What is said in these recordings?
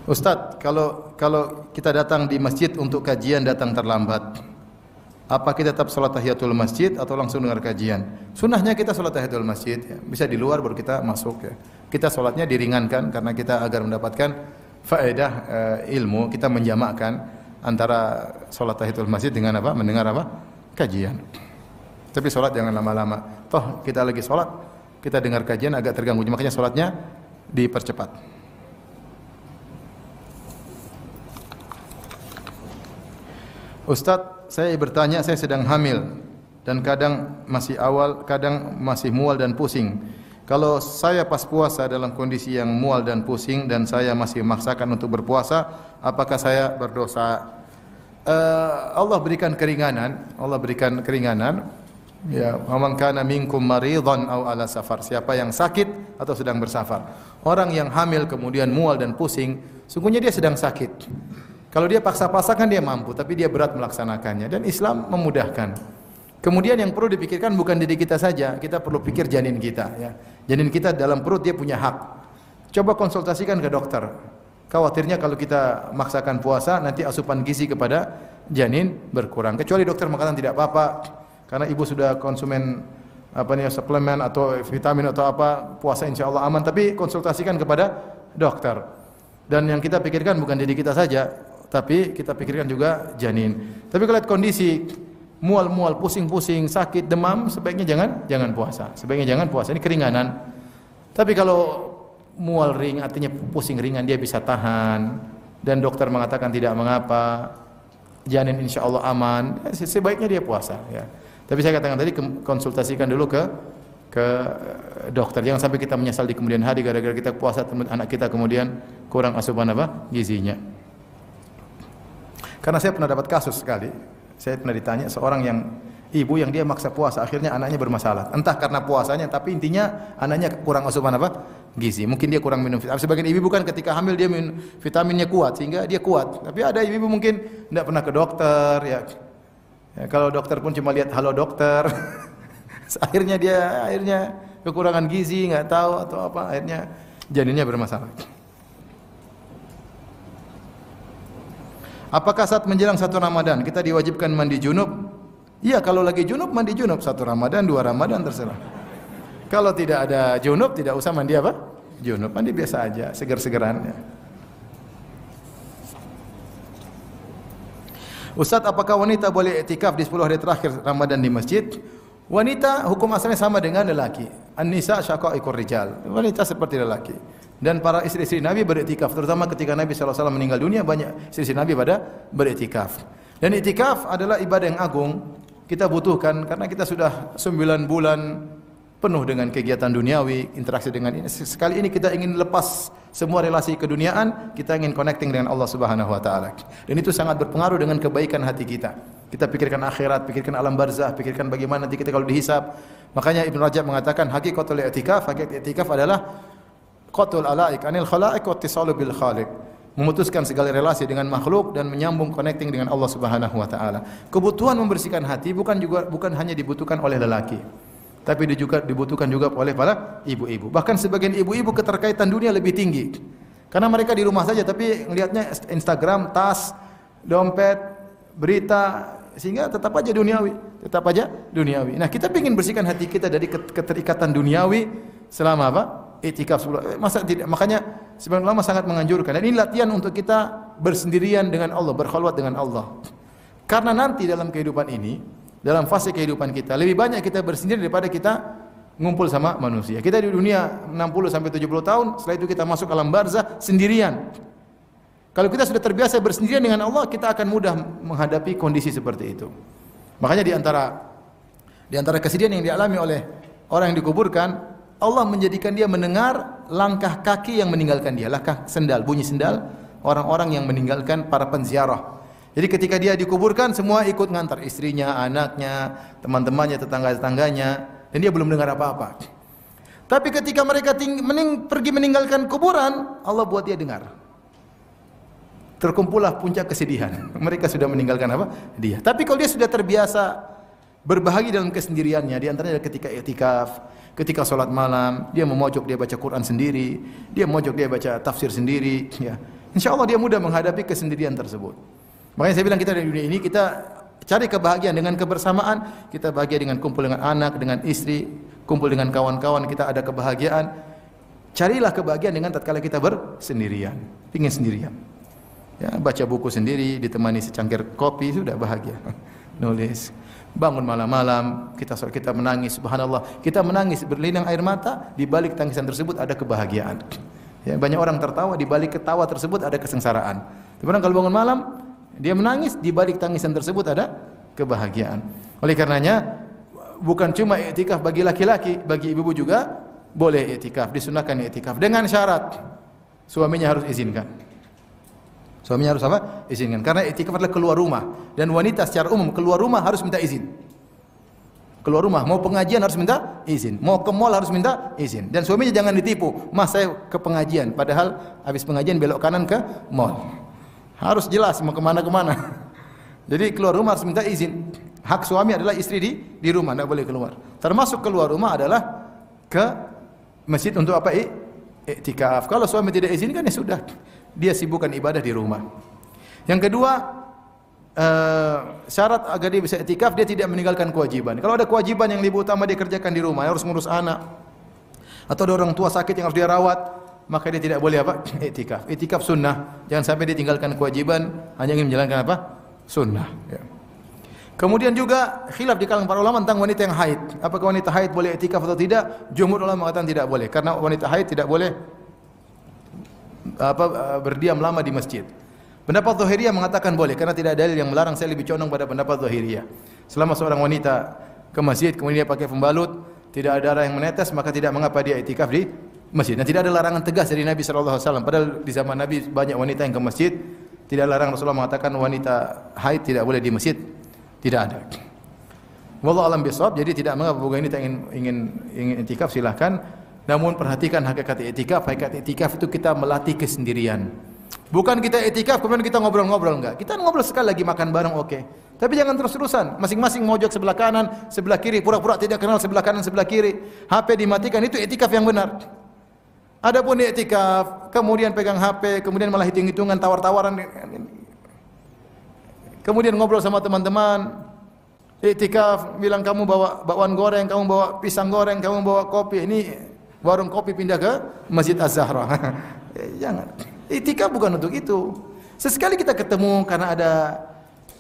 Ustadz, kalau kita datang di masjid untuk kajian datang terlambat, apa kita tetap salat tahiyatul masjid atau langsung dengar kajian? Sunnahnya kita salat tahiyatul masjid, ya. Bisa di luar baru kita masuk, ya. Kita salatnya diringankan karena kita agar mendapatkan faedah ilmu, kita menjamakkan antara salat tahiyatul masjid dengan apa? Mendengar apa? Kajian. Tapi salat jangan lama-lama. Toh kita lagi salat, kita dengar kajian agak terganggu, makanya salatnya dipercepat. Ustadz, saya bertanya, saya sedang hamil dan kadang masih awal, kadang masih mual dan pusing. Kalau saya pas puasa dalam kondisi yang mual dan pusing dan saya masih memaksakan untuk berpuasa, apakah saya berdosa? Allah berikan keringanan, Allah berikan keringanan. Ya, man kana minkum maridhan aw ala safar. Siapa yang sakit atau sedang bersafar. Orang yang hamil kemudian mual dan pusing, sungguhnya dia sedang sakit. Kalau dia paksa-paksakan dia mampu, tapi dia berat melaksanakannya dan Islam memudahkan. Kemudian yang perlu dipikirkan bukan diri kita saja, kita perlu pikir janin kita, ya. Janin kita dalam perut dia punya hak. Coba konsultasikan ke dokter. Khawatirnya kalau kita maksakan puasa nanti asupan gizi kepada janin berkurang. Kecuali dokter mengatakan tidak apa-apa karena ibu sudah konsumen suplemen atau vitamin atau apa, puasa insyaallah aman, tapi konsultasikan kepada dokter. Dan yang kita pikirkan bukan diri kita saja, tapi kita pikirkan juga janin. Tapi kalau lihat kondisi mual-mual, pusing-pusing, sakit, demam, sebaiknya jangan puasa. Sebaiknya jangan puasa. Ini keringanan. Tapi kalau mual ring, artinya pusing ringan, dia bisa tahan dan dokter mengatakan tidak mengapa, janin insyaallah aman, sebaiknya dia puasa, ya. Tapi saya katakan tadi konsultasikan dulu ke dokter. Jangan sampai kita menyesal di kemudian hari gara-gara kita puasa anak kita kemudian kurang asupan gizinya. Karena saya pernah dapat kasus sekali. Saya pernah ditanya seorang yang ibu yang dia maksa puasa, akhirnya anaknya bermasalah. Entah karena puasanya, tapi intinya anaknya kurang asupan gizi. Mungkin dia kurang minum vitamin. Sebagian ibu kan ketika hamil dia minum vitaminnya kuat sehingga dia kuat. Tapi ada ibu mungkin tidak pernah ke dokter, ya. Kalau dokter pun cuma lihat halo dokter. akhirnya kekurangan gizi, nggak tahu atau apa, akhirnya janinnya bermasalah. Apakah saat menjelang 1 Ramadan kita diwajibkan mandi junub? Iya, kalau lagi junub mandi junub, 1 Ramadan, 2 Ramadan terserah. Kalau tidak ada junub tidak usah mandi junub, mandi biasa aja, seger-segeran, ya. Ustaz, apakah wanita boleh iktikaf di 10 hari terakhir Ramadan di masjid? Wanita hukum asalnya sama dengan lelaki. An-nisa syaqaiqur rijal. Wanita seperti lelaki. Dan para istri-istri Nabi beriktikaf, terutama ketika Nabi SAW meninggal dunia, banyak istri-istri Nabi pada beriktikaf. Dan iktikaf adalah ibadah yang agung, kita butuhkan karena kita sudah 9 bulan penuh dengan kegiatan duniawi, interaksi dengan ini. Sekali ini kita ingin lepas semua relasi keduniaan, kita ingin connecting dengan Allah Subhanahu wa taala. Dan itu sangat berpengaruh dengan kebaikan hati kita. Kita pikirkan akhirat, pikirkan alam barzah, pikirkan bagaimana nanti kita kalau dihisab. Makanya Ibnu Rajab mengatakan haqiqatul i'tikaf, hakikat i'tikaf adalah qatul alaik anil khalaik wa ittisalu bil khaliq. Memutuskan segala relasi dengan makhluk dan menyambung connecting dengan Allah Subhanahu wa taala. Kebutuhan membersihkan hati bukan hanya dibutuhkan oleh lelaki, tapi dibutuhkan juga oleh para ibu-ibu. Bahkan sebagian ibu-ibu keterkaitan dunia lebih tinggi. Karena mereka di rumah saja tapi melihatnya Instagram, tas, dompet, berita, sehingga tetap aja duniawi. Nah, kita ingin bersihkan hati kita dari keterikatan duniawi selama Iktikaf 10. Masa tidak? Makanya sebagian ulama sangat menganjurkan. Dan ini latihan untuk kita bersendirian dengan Allah, berkhalwat dengan Allah. Karena nanti dalam kehidupan ini, dalam fase kehidupan kita, lebih banyak kita bersendiri daripada kita ngumpul sama manusia. Kita di dunia 60 sampai 70 tahun, setelah itu kita masuk alam barzah sendirian. Kalau kita sudah terbiasa bersendirian dengan Allah, kita akan mudah menghadapi kondisi seperti itu. Makanya di antara kesedihan yang dialami oleh orang yang dikuburkan, Allah menjadikan dia mendengar langkah kaki yang meninggalkan dia, langkah sendal, bunyi sendal orang-orang yang meninggalkan para penziarah. Jadi ketika dia dikuburkan, semua ikut ngantar, istrinya, anaknya, teman-temannya, tetangga-tetangganya, dan dia belum dengar apa-apa. Tapi ketika mereka pergi meninggalkan kuburan, Allah buat dia dengar. Terkumpullah puncak kesedihan. Mereka sudah meninggalkan dia. Tapi kalau dia sudah terbiasa berbahagia dalam kesendiriannya, di antaranya ketika i'tikaf, ketika sholat malam, dia memojok, dia baca Quran sendiri, dia memojok, dia baca tafsir sendiri, ya. Insyaallah dia mudah menghadapi kesendirian tersebut. Makanya saya bilang kita di dunia ini kita cari kebahagiaan dengan kebersamaan, kita bahagia dengan kumpul dengan anak, dengan istri, kumpul dengan kawan-kawan, kita ada kebahagiaan. Carilah kebahagiaan dengan tatkala kita bersendirian, ingin sendirian. Ya, baca buku sendiri, ditemani secangkir kopi, sudah bahagia. Nulis. Bangun malam-malam, kita menangis, subhanallah. Kita menangis berlinang air mata, di balik tangisan tersebut ada kebahagiaan. Ya, banyak orang tertawa, di balik ketawa tersebut ada kesengsaraan. Tapi kalau bangun malam, dia menangis, di balik tangisan tersebut ada kebahagiaan. Oleh karenanya, bukan cuma i'tikaf bagi laki-laki, bagi ibu-ibu juga boleh i'tikaf, disunahkan i'tikaf dengan syarat suaminya harus izinkan. Suaminya harus apa? Izinkan. Karena i'tikaf adalah keluar rumah, dan wanita secara umum keluar rumah harus minta izin. Keluar rumah, mau pengajian harus minta izin, mau ke mall harus minta izin. Dan suaminya jangan ditipu, "Mas, saya ke pengajian," padahal habis pengajian belok kanan ke mall. Harus jelas mau kemana-kemana. Jadi keluar rumah harus minta izin. Hak suami adalah istri di rumah, tidak boleh keluar. Termasuk keluar rumah adalah ke masjid untuk apa? I'tikaf. Kalau suami tidak izinkan, ya sudah, dia sibukkan ibadah di rumah. Yang kedua, syarat agar dia bisa i'tikaf, dia tidak meninggalkan kewajiban. Kalau ada kewajiban yang lebih utama dia kerjakan di rumah, harus ngurus anak, atau ada orang tua sakit yang harus dia rawat, maka dia tidak boleh apa? I'tikaf. I'tikaf sunnah. Jangan sampai dia tinggalkan kewajiban hanya ingin menjalankan apa? Sunnah. Ya. Kemudian juga khilaf di kalangan para ulama tentang wanita yang haid. Apakah wanita haid boleh i'tikaf atau tidak? Jumhur ulama mengatakan tidak boleh, karena wanita haid tidak boleh berdiam lama di masjid. Pendapat Zahiriyah mengatakan boleh, karena tidak ada dalil yang melarang. Saya lebih condong pada pendapat Zahiriyah. Selama seorang wanita ke masjid kemudian dia pakai pembalut, tidak ada darah yang menetes, maka tidak mengapa dia i'tikaf di masjid. Dan tidak ada larangan tegas dari Nabi sallallahu alaihi wasallam. Padahal di zaman Nabi banyak wanita yang ke masjid. Tidak larang Rasulullah mengatakan wanita haid tidak boleh di masjid. Tidak ada. Wallahu alam bisawab. Jadi tidak mengapa bagi wanita ingin i'tikaf silahkan. Namun perhatikan hakikat i'tikaf. Hakikat i'tikaf itu kita melatih kesendirian. Bukan kita i'tikaf kemudian kita ngobrol-ngobrol, enggak. Kita ngobrol sekali lagi makan bareng, oke. Tapi jangan terus-terusan. Masing-masing mojok sebelah kanan, sebelah kiri, pura-pura tidak kenal sebelah kanan, sebelah kiri. HP dimatikan, itu i'tikaf yang benar. Adapun i'tikaf, kemudian pegang HP, kemudian malah hitung-hitungan, tawar-tawaran, kemudian ngobrol sama teman-teman. I'tikaf, bilang kamu bawa bakwan goreng, kamu bawa pisang goreng, kamu bawa kopi. Ini warung kopi pindah ke Masjid Az-Zahra. Jangan. I'tikaf bukan untuk itu. Sesekali kita ketemu karena ada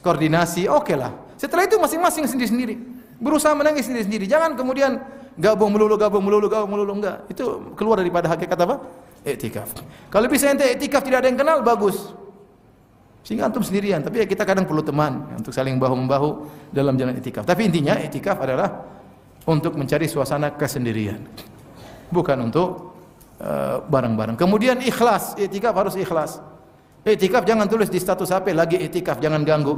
koordinasi, oke lah. Setelah itu masing-masing sendiri-sendiri. Berusaha menangis sendiri-sendiri. Jangan kemudian gabung melulu, enggak. Itu keluar daripada hakikat apa? I'tikaf. Kalau bisa ente i'tikaf tidak ada yang kenal, bagus. Sehingga antum sendirian, tapi ya kita kadang perlu teman untuk saling bahu-membahu dalam jalan i'tikaf. Tapi intinya i'tikaf adalah untuk mencari suasana kesendirian. Bukan untuk bareng-bareng. Kemudian ikhlas, i'tikaf harus ikhlas. I'tikaf jangan tulis di status HP lagi i'tikaf, jangan ganggu.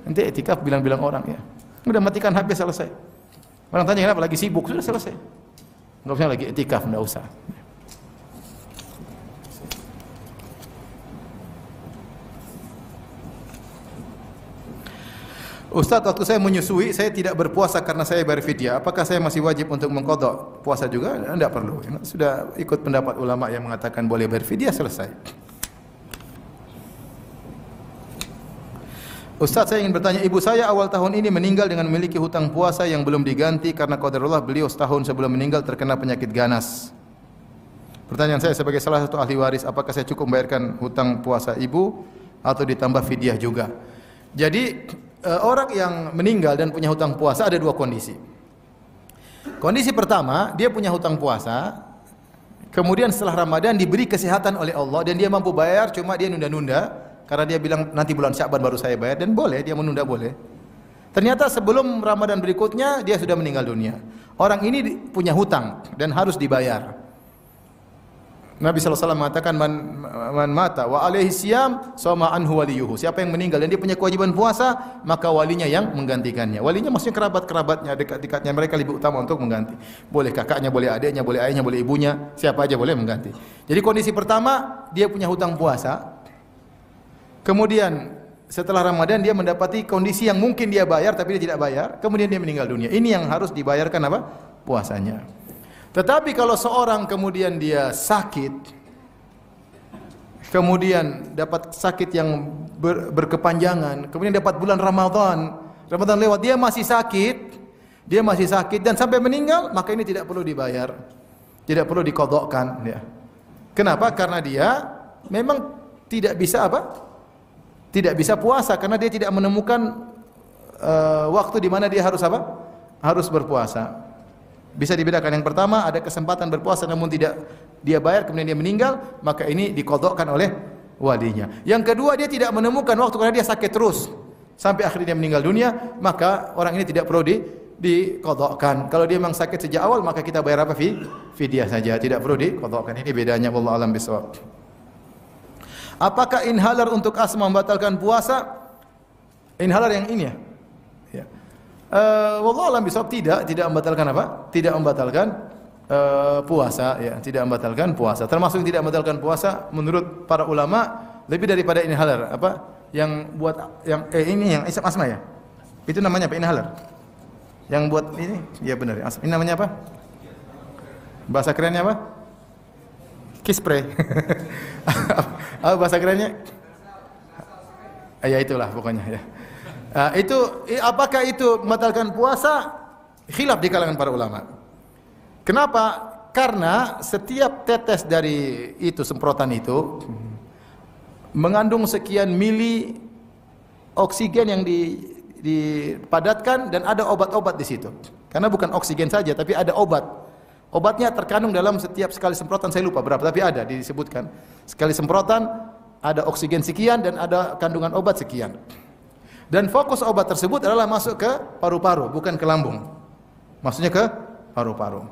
Nanti i'tikaf bilang-bilang orang ya. Udah matikan HP selesai. Orang tanya kenapa lagi sibuk, sudah selesai. Enggak usah lagi i'tikaf, enggak usah. Ustaz, waktu saya menyusui, saya tidak berpuasa karena saya bayar fidyah. Apakah saya masih wajib untuk mengqadha puasa juga? Tidak perlu. Sudah ikut pendapat ulama yang mengatakan boleh bayar fidyah, selesai. Ustaz, saya ingin bertanya, ibu saya awal tahun ini meninggal dengan memiliki hutang puasa yang belum diganti karena qadarullah beliau setahun sebelum meninggal terkena penyakit ganas. Pertanyaan saya sebagai salah satu ahli waris, apakah saya cukup membayarkan hutang puasa ibu atau ditambah fidyah juga? Jadi orang yang meninggal dan punya hutang puasa ada dua kondisi. Kondisi pertama, dia punya hutang puasa, kemudian setelah Ramadan diberi kesehatan oleh Allah dan dia mampu bayar, cuma dia nunda-nunda karena dia bilang nanti bulan Sya'ban baru saya bayar, dan boleh, dia menunda boleh. Ternyata sebelum Ramadan berikutnya dia sudah meninggal dunia. Orang ini punya hutang dan harus dibayar. Nabi SAW mengatakan man mata wa alaihi siyam sama anhu waliyuhu. Siapa yang meninggal dan dia punya kewajiban puasa, maka walinya yang menggantikannya. Walinya maksudnya kerabat-kerabatnya, dekat-dekatnya, mereka lebih utama untuk mengganti. Boleh kakaknya, boleh adiknya, boleh ayahnya, boleh ibunya, siapa aja boleh mengganti. Jadi kondisi pertama, dia punya hutang puasa. Kemudian setelah Ramadan dia mendapati kondisi yang mungkin dia bayar tapi dia tidak bayar, kemudian dia meninggal dunia. Ini yang harus dibayarkan apa? Puasanya. Tetapi kalau seorang kemudian dia sakit, kemudian dapat sakit yang berkepanjangan, kemudian dapat bulan Ramadan lewat, dia masih sakit dan sampai meninggal, maka ini tidak perlu dibayar, tidak perlu diqadhakan ya. Kenapa? Karena dia memang tidak bisa tidak bisa puasa karena dia tidak menemukan waktu di mana dia harus harus berpuasa. Bisa dibedakan, yang pertama ada kesempatan berpuasa namun tidak dia bayar, kemudian dia meninggal, maka ini diqadhakan oleh walinya. Yang kedua, dia tidak menemukan waktu karena dia sakit terus sampai akhirnya dia meninggal dunia, maka orang ini tidak perlu diqadhakan. Kalau dia memang sakit sejak awal, maka kita bayar fidyah saja, tidak perlu diqadhakan. Ini bedanya, wallahu alam bisawab. Apakah inhaler untuk asma membatalkan puasa? Inhaler yang ini ya. Wallahu alam bisawab, tidak membatalkan Tidak membatalkan puasa ya, tidak membatalkan puasa. Termasuk yang tidak membatalkan puasa menurut para ulama lebih daripada inhaler yang buat yang ini yang isap asma ya. Itu namanya apa, inhaler? Yang buat ini ya benar ya. Ini namanya apa? Bahasa kerennya apa? Kiss spray. Apa bahasa kerennya? Ya itulah pokoknya ya. Apakah itu membatalkan puasa? Khilaf di kalangan para ulama. Kenapa? Karena setiap tetes dari itu, semprotan itu mengandung sekian mili oksigen yang dipadatkan dan ada obat-obat di situ. Karena bukan oksigen saja, tapi ada obat. Obatnya terkandung dalam setiap sekali semprotan, saya lupa berapa, tapi ada disebutkan. Sekali semprotan ada oksigen sekian dan ada kandungan obat sekian. Dan fokus obat tersebut adalah masuk ke paru-paru, bukan ke lambung. Maksudnya ke paru-paru.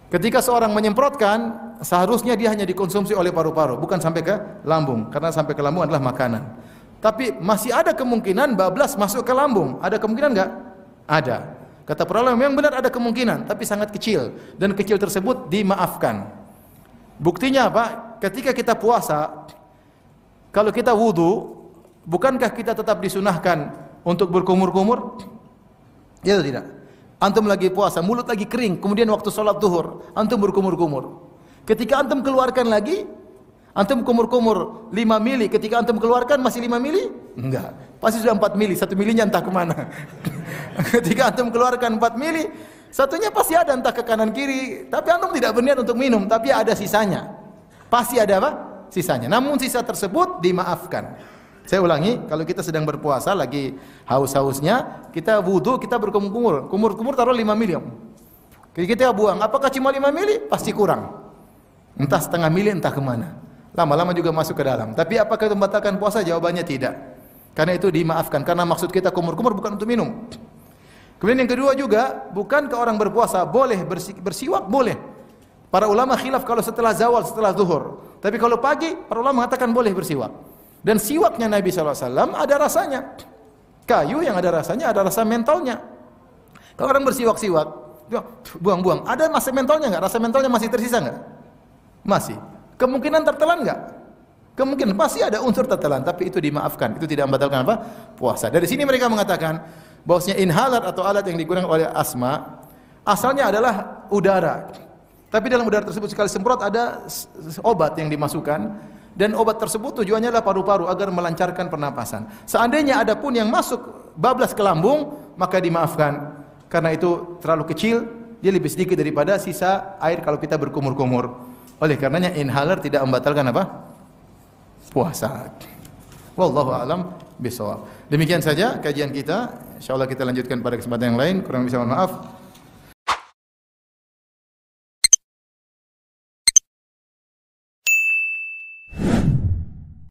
Ketika seorang menyemprotkan, seharusnya dia hanya dikonsumsi oleh paru-paru, bukan sampai ke lambung, karena sampai ke lambung adalah makanan. Tapi masih ada kemungkinan bablas masuk ke lambung. Ada kemungkinan enggak? Ada. Kata para ulama yang benar ada kemungkinan, tapi sangat kecil, dan kecil tersebut dimaafkan. Buktinya apa? Ketika kita puasa, kalau kita wudu, bukankah kita tetap disunahkan untuk berkumur-kumur? Ya atau tidak? Antum lagi puasa, mulut lagi kering, kemudian waktu sholat zuhur, antum berkumur-kumur. Ketika antum keluarkan lagi, antum kumur-kumur 5 mili, ketika antum keluarkan masih 5 mili? Enggak, pasti sudah 4 mili, 1 milinya entah kemana. Ketika antum keluarkan 4 mili, satunya pasti ada entah ke kanan kiri, tapi antum tidak berniat untuk minum, tapi ada sisanya. Pasti ada sisanya. Namun sisa tersebut dimaafkan. Saya ulangi, kalau kita sedang berpuasa lagi haus-hausnya, kita wudu, kita berkumur-kumur. Kumur-kumur taruh 5 mili. Kita buang, apakah cuma 5 mili? Pasti kurang. Entah setengah mili, entah kemana. Lama-lama juga masuk ke dalam. Tapi apakah itu membatalkan puasa? Jawabannya tidak. Karena itu dimaafkan. Karena maksud kita kumur-kumur bukan untuk minum. Kemudian yang kedua juga, bukan ke orang berpuasa boleh bersiwak? Boleh. Para ulama khilaf kalau setelah zawal, setelah zuhur. Tapi kalau pagi, para ulama mengatakan boleh bersiwak. Dan siwaknya Nabi SAW ada rasanya. Kayu yang ada rasanya, ada rasa mentolnya. Kalau orang bersiwak-siwak, buang-buang, ada rasa mentolnya enggak? Rasa mentolnya masih tersisa enggak? Masih. Kemungkinan tertelan enggak? Kemungkinan pasti ada unsur tertelan, tapi itu dimaafkan. Itu tidak membatalkan puasa. Dari sini mereka mengatakan bahwasanya inhaler atau alat yang digunakan oleh asma asalnya adalah udara. Tapi dalam udara tersebut sekali semprot ada obat yang dimasukkan. Dan obat tersebut tujuannya adalah paru-paru agar melancarkan pernapasan. Seandainya ada pun yang masuk bablas ke lambung, maka dimaafkan. Karena itu terlalu kecil, dia lebih sedikit daripada sisa air kalau kita berkumur-kumur. Oleh karenanya inhaler tidak membatalkan puasa. Wallahu a'lam bishawab. Demikian saja kajian kita. Insyaallah kita lanjutkan pada kesempatan yang lain. Kurang lebih mohon maaf.